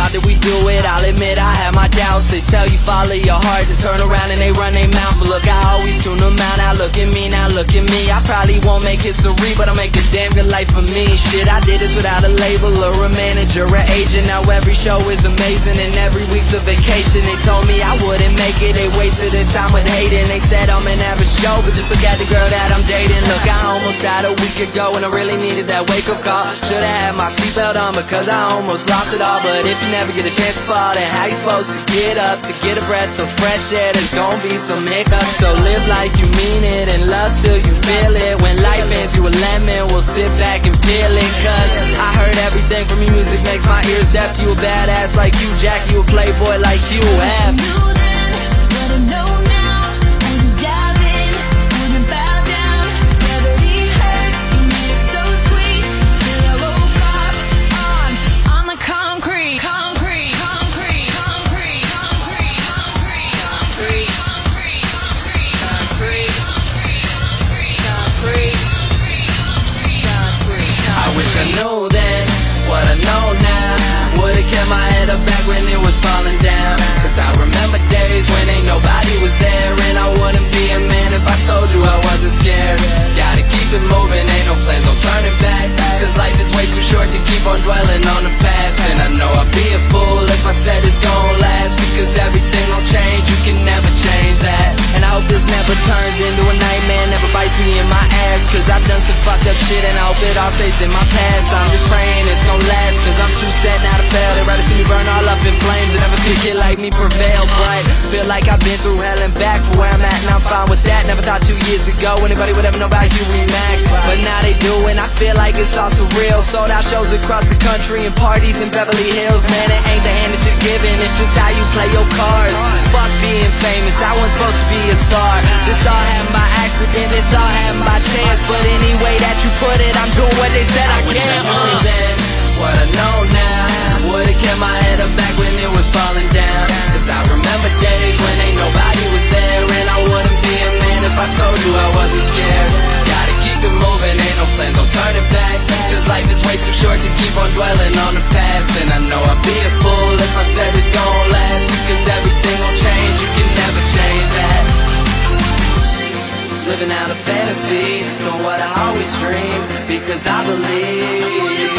how did we do it? I'll admit I had my doubts. They tell you follow your heart, then turn around and they run their mouth. But look, I always tune them out. Now look at me, now look at me. I probably won't make history, but I'll make a damn good life for me. Shit, I did it without a label or a manager or agent. Now every show is amazing and every week's a vacation. They told me I wouldn't make it, they wasted their time with hating. They said I'm an average Joe, but just look at the girl that I'm dating. Look, I almost died a week ago and I really needed that wake-up call. Should've had my seatbelt on because I almost lost it all. But if you never get a chance to fall, then how you supposed to get up? To get a breath of fresh air, there's gonna be some hiccups. So live like you mean it and love till you feel it. When life hands you a lemon, we'll sit back and feel it. Cause I heard everything from your music makes my ears deaf. You a badass like you, Jack, you a playboy like you have. I knew then what I know now. Would've kept my head up back when it was falling down. Cause I remember days when ain't nobody was there. And I wouldn't be a man if I told you I wasn't scared. Gotta keep it moving, ain't no plans, no turning back. Cause life is way too short to keep on dwelling on the past. And I know I'd be a fool if I said it's gon' last. Because everything gon' change, you can never change that. And I hope this never turns into a nightmare, never bites me in my ass. Cause I've done some fucked up shit and I hope it all stays in my past. I'm just praying it's gon' last, cause I'm too sad now to fail. They'd rather see me burn all up in flames and never see a kid like me prevail. But feel like I've been through hell and back for where I'm at, and I'm fine with that. Never thought 2 years ago anybody would ever know about Huey Mac, but now they do, and I feel like it's all surreal. Sold out shows across the country and parties in Beverly Hills. Man, it ain't the hand that you're given, it's just how you play your cards. Fuck being famous, I wasn't supposed to be a star. This all happened by accident, this all happened by chance. But any way that you put it, I'm doing what they said I can. I knew then what I know now. Would've kept my head up back when it was falling down. Cause I remember days when ain't nobody was there. And I wouldn't be a man if I told you I wasn't scared. Gotta keep it moving, ain't no plans, no turning back. Cause life is way too short to keep on dwelling on the past. And I know I'd be a fool if I said it's gon' last. Because everything gon' change, you can never change that. Living out a fantasy, doing what I always dream. Because I believe.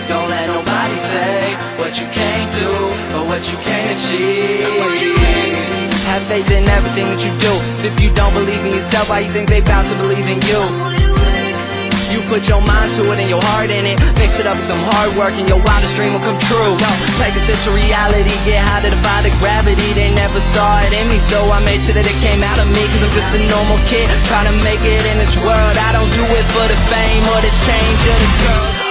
Don't let nobody say what you can't do or what you can't achieve. Have faith in everything that you do. So if you don't believe in yourself, why you think they bound to believe in you? You put your mind to it and your heart in it. Mix it up with some hard work and your wildest dream will come true. So take a step to reality, get high to defy the gravity. They never saw it in me, so I made sure that it came out of me. Cause I'm just a normal kid trying to make it in this world. I don't do it for the fame or the change or the girls.